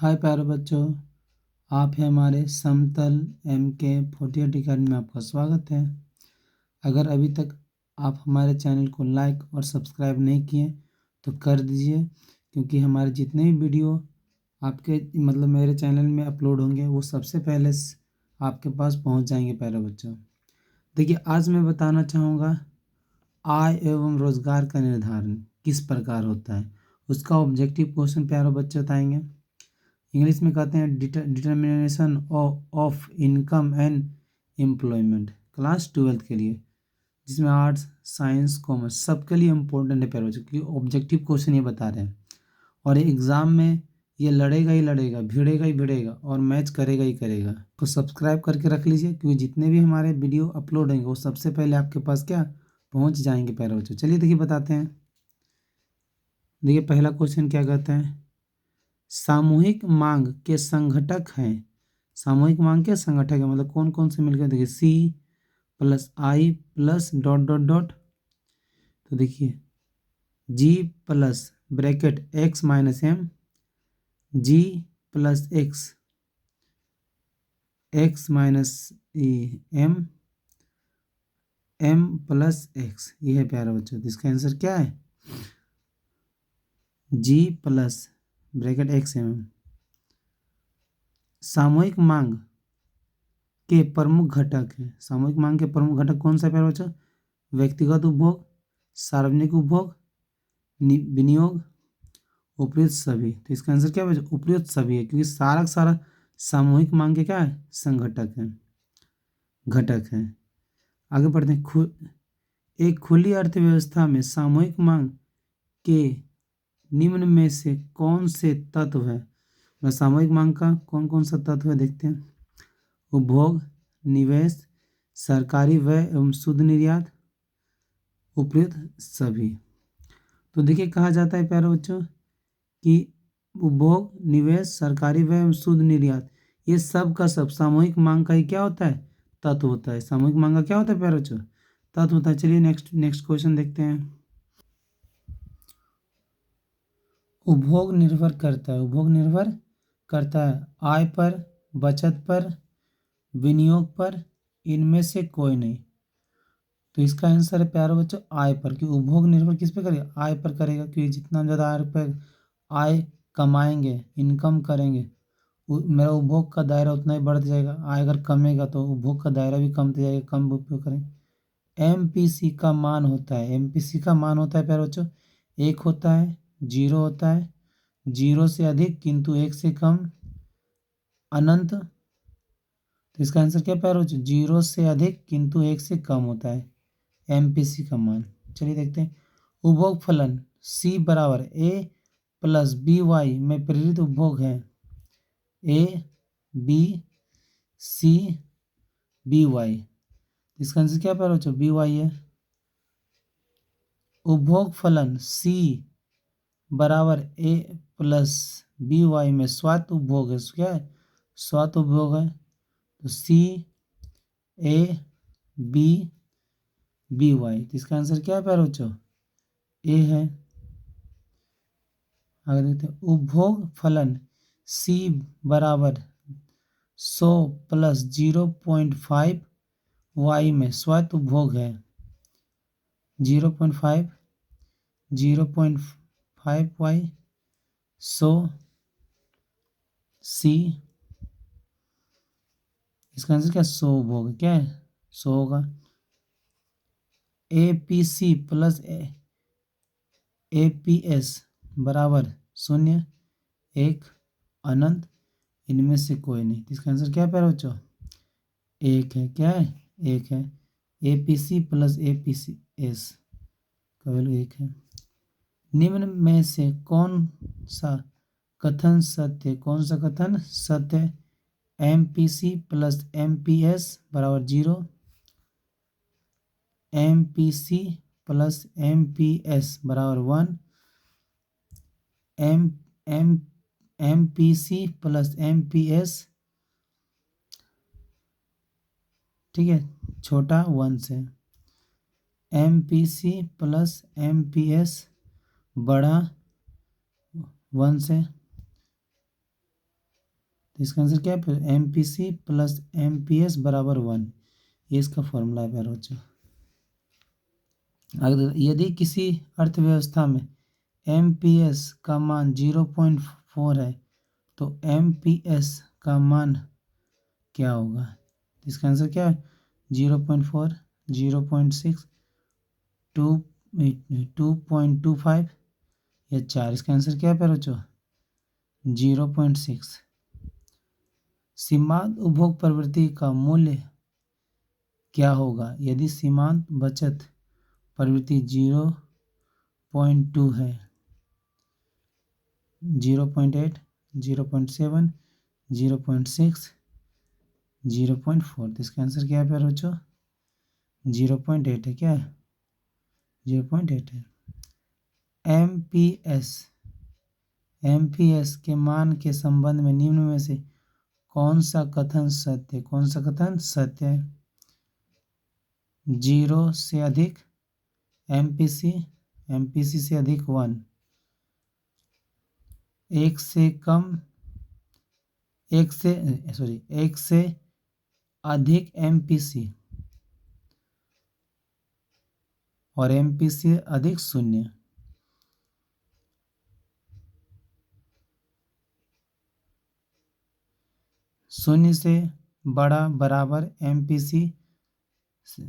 हाय प्यारे बच्चों, आप हैं हमारे समतल MK48 अकेडमी में आपका स्वागत है। अगर अभी तक आप हमारे चैनल को लाइक और सब्सक्राइब नहीं किए तो कर दीजिए, क्योंकि हमारे जितने भी वीडियो आपके मेरे चैनल में अपलोड होंगे वो सबसे पहले आपके पास पहुंच जाएंगे। प्यारे बच्चों, देखिए आज मैं बताना चाहूँगा आय एवं रोजगार का निर्धारण किस प्रकार होता है, उसका ऑब्जेक्टिव क्वेश्चन प्यारे बच्चे बताएंगे। इंग्लिश में कहते हैं determination of income and employment, class 12 के लिए, जिसमें आर्ट्स साइंस कॉमर्स सबके लिए इम्पोर्टेंट है प्यारे बच्चों, क्योंकि ऑब्जेक्टिव क्वेश्चन ये बता रहे हैं और एग्ज़ाम में ये लड़ेगा ही लड़ेगा, भिड़ेगा ही भिड़ेगा और मैच करेगा ही करेगा। तो सब्सक्राइब करके रख लीजिए, क्योंकि जितने भी हमारे वीडियो अपलोड होंगे वो सबसे पहले आपके पास क्या पहुंच जाएंगे प्यारे बच्चों। चलिए देखिए बताते हैं। देखिए पहला क्वेश्चन क्या कहता है, सामूहिक मांग के संघटक हैं। सामूहिक मांग के संघटक है मतलब कौन कौन से मिलकर, देखिए C+I plus dot dot dot, तो देखिए G plus bracket X minus M, G plus X minus M, M plus X, ये है प्यारे बच्चों। तो इसका आंसर क्या है, G plus bracket X M। सामूहिक मांग के प्रमुख घटक हैं। सामूहिक मांग के प्रमुख घटक कौन सा है प्यारे बच्चों, व्यक्तिगत उपभोग, सार्वजनिक उपभोग, विनियोग, उपयुक्त सभी। तो इसका आंसर क्या है, उपयुक्त सभी है, क्योंकि सारा का सारा सामूहिक मांग के क्या है, संघटक है, घटक है। आगे बढ़ते हैं। एक खुली अर्थव्यवस्था में सामूहिक मांग के निम्न में से कौन से तत्व है, सामूहिक मांग का कौन कौन सा तत्व है देखते हैं। उपभोग, निवेश, सरकारी व्यय एवं शुद्ध निर्यात, उपयुक्त सभी। तो देखिए कहा जाता है प्यारे बच्चों कि उपभोग, निवेश, सरकारी व्यय एवं शुद्ध निर्यात, ये सब का सब सामूहिक मांग का ही क्या होता है, तत्व होता है। सामूहिक मांग का क्या होता है प्यारे बच्चों, तत्व होता है। चलिए नेक्स्ट क्वेश्चन देखते हैं। उपभोग निर्भर करता है, उपभोग निर्भर करता है आय पर, बचत पर, विनियोग पर, इनमें से कोई नहीं। तो इसका आंसर है प्यारे बच्चों आय पर, कि उपभोग निर्भर किस पे करेगा, आय पर करेगा, क्योंकि जितना ज़्यादा आय कमाएंगे, इनकम करेंगे, मेरा उपभोग का दायरा उतना ही बढ़ जाएगा। आय अगर कमेगा तो उपभोग का दायरा भी कम जाएगा, कम उपयोग करेंगे। MPC का मान होता है, MPC का मान होता है प्यारे बच्चों 1 होता है, 0 होता है, 0 से अधिक किंतु 1 से कम, अनंत। तो इसका आंसर क्या प्यारे बच्चों, 0 से अधिक किंतु 1 से कम होता है MPC का मान। चलिए देखते हैं। उपभोग फलन C बराबर A प्लस BY में प्रेरित उपभोग है ABCBY। इसका आंसर क्या प्यारे बच्चों, BY है। उपभोग फलन C बराबर A प्लस BY में स्वात उपभोग है, क्या है, स्वात उपभोग है। तो CABBY, तो इसका आंसर क्या है प्यारे बच्चों, A है। आगे देखते हैं। उपभोग फलन C बराबर 100 प्लस 0.5 Y में स्वायत्त उपभोग है 0.5 Y 100 C, इसका आंसर क्या, 100 उपभोग है, क्या है 100 होगा। APC प्लस APS बराबर 0, 1, अनंत, इनमें से कोई नहीं। इसका आंसर क्या है प्यारे बच्चों, 1 है, क्या है 1 है। APC प्लस APS का वैल्यू 1 है। निम्न में से कौन सा कथन सत्य है, कौन सा कथन सत्य है, MPC प्लस MPS बराबर 0, MPC प्लस MPS बराबर 1, MPC प्लस MPS, ठीक है, छोटा 1 से, MPC प्लस MPS बड़ा 1 से, तो इसका आंसर क्या है फिर MPC प्लस MPS बराबर 1, ये इसका फॉर्मूला है प्यारे बच्चों। अगर यदि किसी अर्थव्यवस्था में MPS का मान 0.4 है तो MPS का मान क्या होगा? इसका आंसर क्या है 0.4, 0.6, 2.25 या 4। इसका आंसर क्या है प्यारे बच्चों 0.6। सीमांत उपभोग प्रवृत्ति का मूल्य क्या होगा यदि सीमांत बचत प्रवृत्ति 0.2 है? 0.8, 0.7, 0.6, 0.4। तो इसका आंसर क्या है प्यारे बच्चों 0.8 है। क्या है 0.8 है। MPS के मान के संबंध में निम्न में से कौन सा कथन सत्य है? कौन सा कथन सत्य है? 0 से अधिक MPC से अधिक 1, 1 से अधिक MPC और MPC अधिक 0। शून्य से बड़ा बराबर MPC से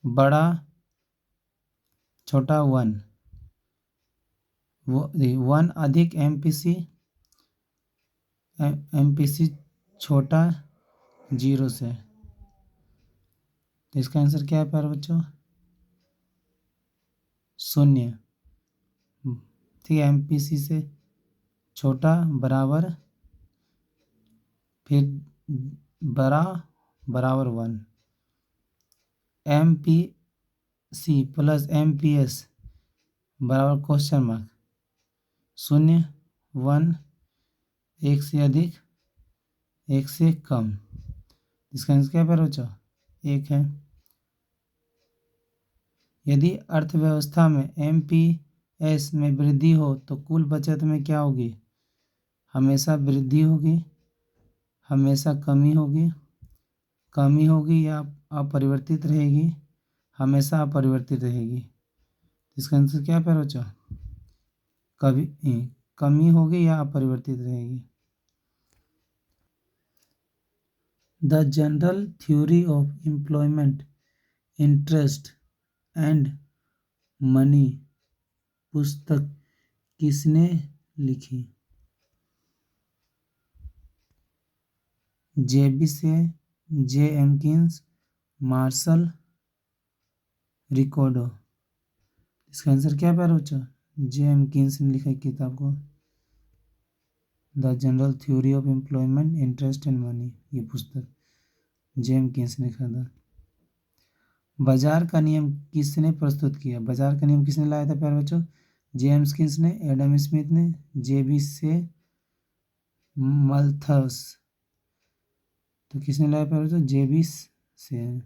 बड़ा छोटा 1, 1 अधिक MPC छोटा 0 से। तो इसका आंसर क्या है प्यारे बच्चों 0। ठीक है, MPC से छोटा बराबर फिर बड़ा बराबर 1, MPC प्लस MPS बराबर क्वेश्चन मार्क 0, 1, 1 से अधिक 1 से कम। इसका आंसर क्या है बच्चों 1 है। यदि अर्थव्यवस्था में MPS में वृद्धि हो तो कुल बचत में क्या होगी? हमेशा वृद्धि होगी, हमेशा कमी होगी या अपरिवर्तित रहेगी? हमेशा अपरिवर्तित रहेगी। इसका आंसर क्या है बच्चों कमी होगी या अपरिवर्तित रहेगी। The general theory of employment interest and money पुस्तक किसने लिखी? J M Keynes, Marshall, Ricardo. इसका आंसर क्या है बच्चों J एम्किंस ने लिखा किताब को the general theory of employment interest and money, ये पुस्तक J एम्किंस ने लिखा था। बाजार का नियम किसने प्रस्तुत किया? बाजार का नियम किसने लाया था प्यारे बच्चों J एम्किंस ने, एडम स्मिथ ने, JB से मल्थस। तो किसने लाया प्यारे बच्चों JB से।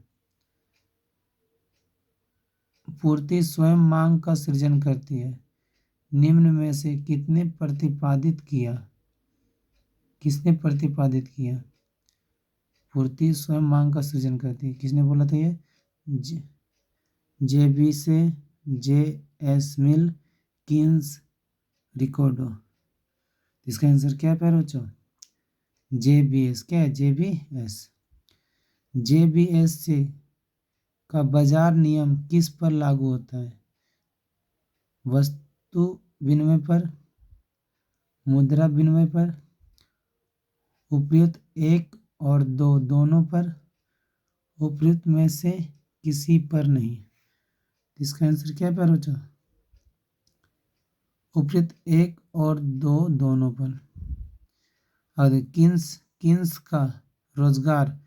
पूर्ति स्वयं मांग का सृजन करती है, निम्न में से किसने प्रतिपादित किया? पूर्ति स्वयं मांग का सृजन करती है, किसने बोला था ये? JB से, JS मिल, किन्स, रिकॉर्डो। इसका आंसर क्या है प्यारे बच्चों JBS। क्या है JBS से का बाजार नियम किस पर लागू होता है? वस्तु विनिमय पर, मुद्रा विनिमय पर, उपयुक्त 1 और 2 दोनों पर, उपयुक्त में से किसी पर नहीं। इसका आंसर क्या है प्यारे बच्चों उपयुक्त 1 और 2 दोनों पर। और किन्स का रोजगार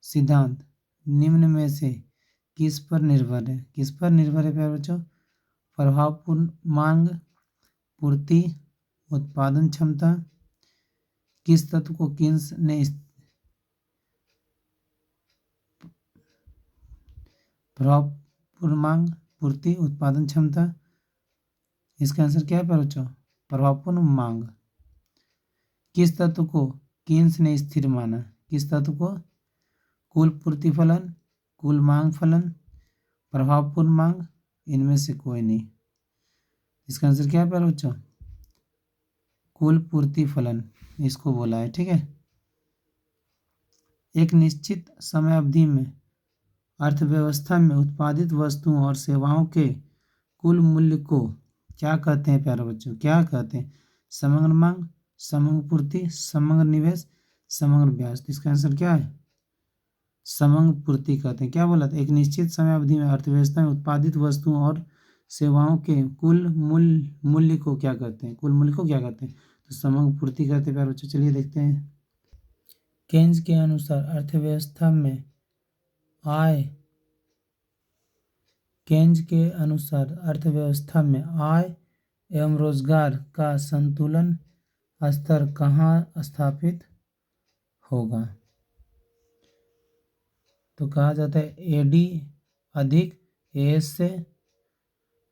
सिद्धांत निम्न में से किस पर निर्भर है? प्यारे बच्चों प्रभावपूर्ण मांग, पूर्ति, उत्पादन क्षमता। किस तत्व को किन्स ने प्रभावपूर्ण मांग, पूर्ति, उत्पादन क्षमता। इसका आंसर क्या है प्यारे बच्चों प्रभावपूर्ण मांग। किस तत्व को कीन्स ने स्थिर माना? किस तत्व को? कुल पूर्ति फलन, कुल मांग फलन, प्रभावपूर्ण मांग, इनमें से कोई नहीं। इसका आंसर क्या है प्यारे बच्चों? कुल पूर्ति फलन इसको बोला है। ठीक है। एक निश्चित समय अवधि में अर्थव्यवस्था में उत्पादित वस्तुओं और सेवाओं के कुल मूल्य को क्या कहते हैं प्यारे बच्चों? क्या कहते हैं? समग्र मांग, समग्र पूर्ति, समग्र निवेश, समग्र ब्याज। तो इसका आंसर क्या है? समग्र पूर्ति कहते हैं। क्या बोला था? एक निश्चित समय अवधि में अर्थव्यवस्था में उत्पादित वस्तुओं और सेवाओं के कुल मूल्य को क्या कहते हैं? कुल मूल्य को क्या कहते हैं? तो समग्र पूर्ति कहते हैं प्यारे बच्चों। चलिए देखते हैं। केन्स के अनुसार अर्थव्यवस्था में आय केन्स के अनुसार अर्थव्यवस्था में आय एवं रोजगार का संतुलन स्तर कहाँ स्थापित होगा? तो कहा जाता है एडी अधिक एएस से,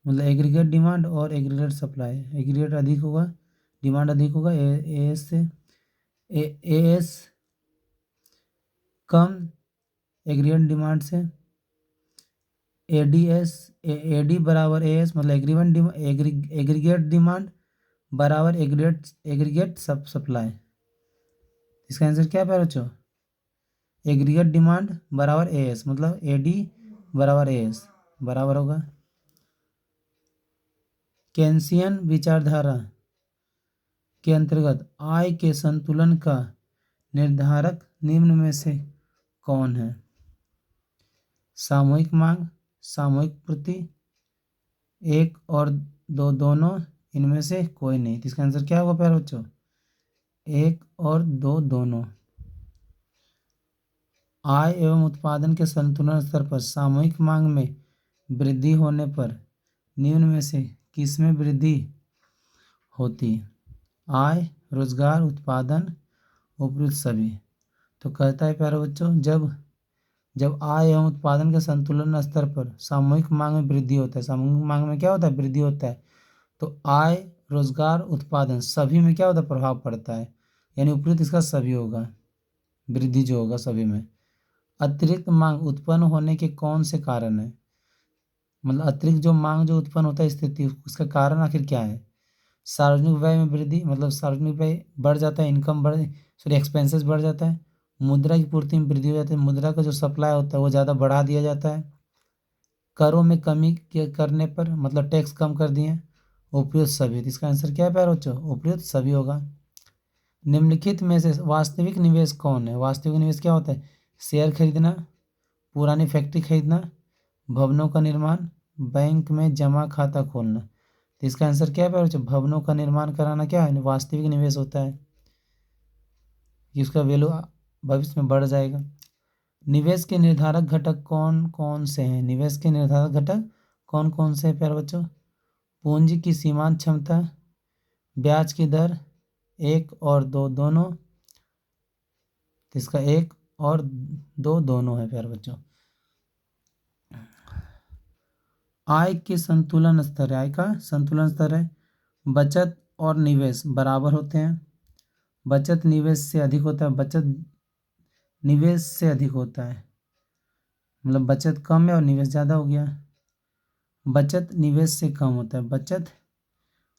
मतलब एग्रीगेट डिमांड और एग्रीगेट सप्लाई। एग्रीगेट अधिक होगा, डिमांड अधिक होगा एएस से, एएस कम एग्रीगेट डिमांड से, एडी बराबर एएस, मतलब एग्रीगेट डिमांड बराबर एग्रीगेट सप्लाई। इसका आंसर क्या है बच्चों? एग्रीगेट डिमांड बराबर एएस, मतलब एडी बराबर एएस बराबर होगा। केन्सियन विचारधारा के अंतर्गत आय के संतुलन का निर्धारक निम्न में से कौन है? सामूहिक मांग, सामूहिक पूर्ति, एक और दो दोनों, इनमें से कोई नहीं। तो इसका आंसर क्या होगा प्यारे बच्चों? एक और दो दोनों। आय एवं उत्पादन के संतुलन स्तर पर सामूहिक मांग में वृद्धि होने पर निम्न में से किसमें वृद्धि होती है? आय, रोजगार, उत्पादन, उपयुक्त सभी। तो कहता है प्यारे बच्चों, जब आय एवं उत्पादन के संतुलन स्तर पर सामूहिक मांग में वृद्धि होता है। सामूहिक मांग में क्या होता है? वृद्धि होता है। तो आय, रोजगार, उत्पादन सभी में क्या होता है? प्रभाव पड़ता है, यानी उपयुक्त इसका सभी होगा, वृद्धि जो होगा सभी में। अतिरिक्त मांग उत्पन्न होने के कौन से कारण है? मतलब अतिरिक्त जो मांग जो उत्पन्न होता है स्थिति, उसका कारण आखिर क्या है? सार्वजनिक व्यय में वृद्धि, मतलब सार्वजनिक व्यय बढ़ जाता है, इनकम बढ़ सॉरी एक्सपेंसेस बढ़ जाता है। मुद्रा की पूर्ति में वृद्धि हो जाती है, मुद्रा का जो सप्लाई होता है वो ज़्यादा बढ़ा दिया जाता है। करों में कमी करने पर, मतलब टैक्स कम कर दिए। उपयुक्त सभी। इसका आंसर क्या है प्यारे बच्चों? उपयुक्त सभी होगा। निम्नलिखित में से वास्तविक निवेश कौन है? वास्तविक निवेश क्या होता है? शेयर खरीदना, पुरानी फैक्ट्री खरीदना, भवनों का निर्माण, बैंक में जमा खाता खोलना। तो इसका आंसर क्या है प्यारे बच्चों? भवनों का निर्माण कराना क्या है? वास्तविक निवेश होता है, कि उसका वैल्यू भविष्य में बढ़ जाएगा। निवेश के निर्धारक घटक कौन कौन से हैं? निवेश के निर्धारक घटक कौन कौन से हैं प्यारे बच्चों? पूंजी की सीमांत क्षमता, ब्याज की दर, एक और दो दोनों। तो इसका एक और दो दोनों है प्यारे बच्चों। आय के संतुलन स्तर है, आय का संतुलन स्तर है। बचत और निवेश बराबर होते हैं। बचत निवेश से अधिक होता है, बचत निवेश से अधिक होता है, मतलब बचत कम है और निवेश ज़्यादा हो गया। बचत निवेश से कम होता है, बचत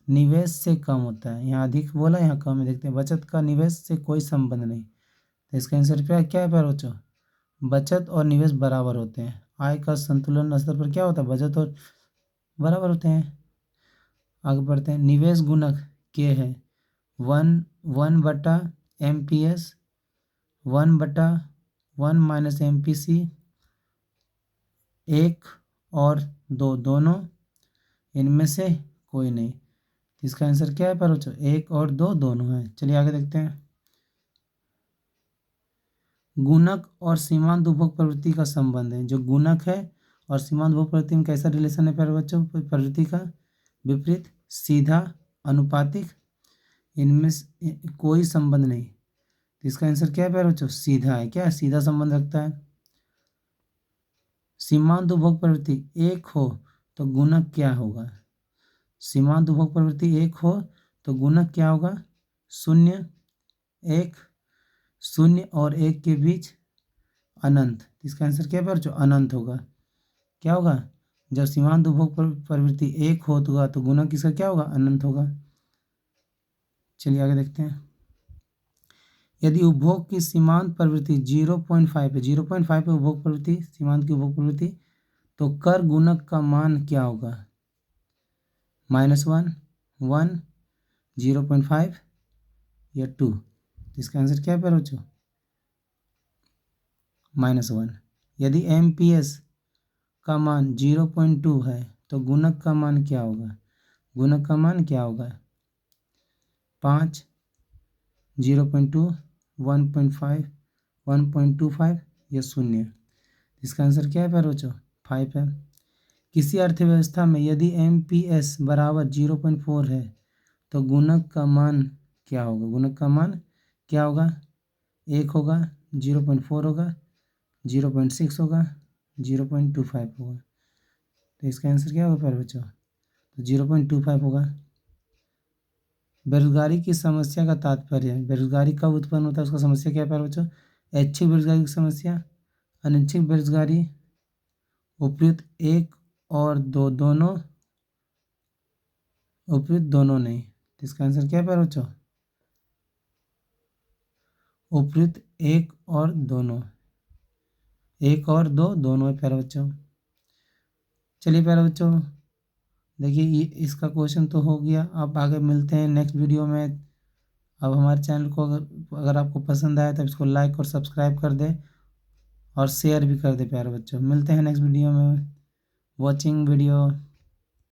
निवेश से कम होता है। यहाँ अधिक बोला, यहाँ कम है। देखते हैं, बचत का निवेश से कोई संबंध नहीं। तो इसका आंसर क्या है प्यारे बच्चों? बचत और निवेश बराबर होते हैं। आय का संतुलन स्तर पर क्या होता है? बचत और बराबर होते हैं। आगे बढ़ते हैं। निवेश गुणक के है 1/MPS, 1/1 माइनस MPC, एक और दो दोनों, इनमें से कोई नहीं। इसका आंसर क्या है पर बच्चों? एक और दो दोनों है। चलिए आगे देखते हैं। गुणक और सीमांत उपभोग प्रवृत्ति का संबंध है। जो गुणक है और सीमांत उपभोग प्रवृत्ति में कैसा रिलेशन है प्यारे बच्चों? प्रवृत्ति का विपरीत, सीधा, अनुपातिक, इनमें कोई संबंध नहीं। तो इसका आंसर क्या है प्यारे बच्चों? सीधा है। क्या सीधा संबंध रखता है। सीमांत उपभोग प्रवृत्ति एक हो तो गुणक क्या होगा? सीमांत उपभोग प्रवृत्ति एक हो तो गुणक क्या होगा? 0, 1, शून्य और एक के बीच अनंत। इसका आंसर क्या है जो अनंत होगा। क्या होगा, जब सीमांत उपभोग प्रवृत्ति एक होगा तो गुणक किसका क्या होगा, अनंत होगा। चलिए आगे देखते हैं। यदि उपभोग की सीमांत प्रवृत्ति 0.5 है, 0.5 है उपभोग प्रवृत्ति, सीमांत की उपभोग प्रवृत्ति, तो कर गुणक का मान क्या होगा, -1, 1, 0.5 या 2। इसका आंसर क्या है बच्चों, -1। यदि एमपीएस का मान 0.2 है तो गुणक का मान क्या होगा, गुणक का मान क्या होगा, 5, 0.2, 1.5, 1.25 या 0। इसका आंसर क्या है प्यारे बच्चों, 5 है। किसी अर्थव्यवस्था में यदि एमपीएस बराबर 0.4 है तो गुणक का मान क्या होगा, गुणक का मान क्या होगा, 1 होगा, 0.4 होगा, 0.6 होगा, 0.25 होगा। तो इसका आंसर क्या होगा प्यारे बच्चों, तो 0.25 होगा। बेरोजगारी की समस्या का तात्पर्य, बेरोजगारी कब उत्पन्न होता है उसका समस्या क्या है प्यारे बच्चों, ऐच्छिक बेरोजगारी की समस्या, अनैच्छिक बेरोजगारी, उपयुक्त एक और दो दोनों, उपयुक्त दोनों नहीं। तो इसका आंसर क्या है प्यारे बच्चों, उपयुक्त एक और दोनों, एक और दो दोनों है प्यारे बच्चों। चलिए प्यारे बच्चों, देखिए ये इसका क्वेश्चन तो हो गया। अब आगे मिलते हैं नेक्स्ट वीडियो में। अब हमारे चैनल को अगर आपको पसंद आया तो इसको लाइक और सब्सक्राइब कर दें और शेयर भी कर दें प्यारे बच्चों। मिलते हैं नेक्स्ट वीडियो में। Watching video.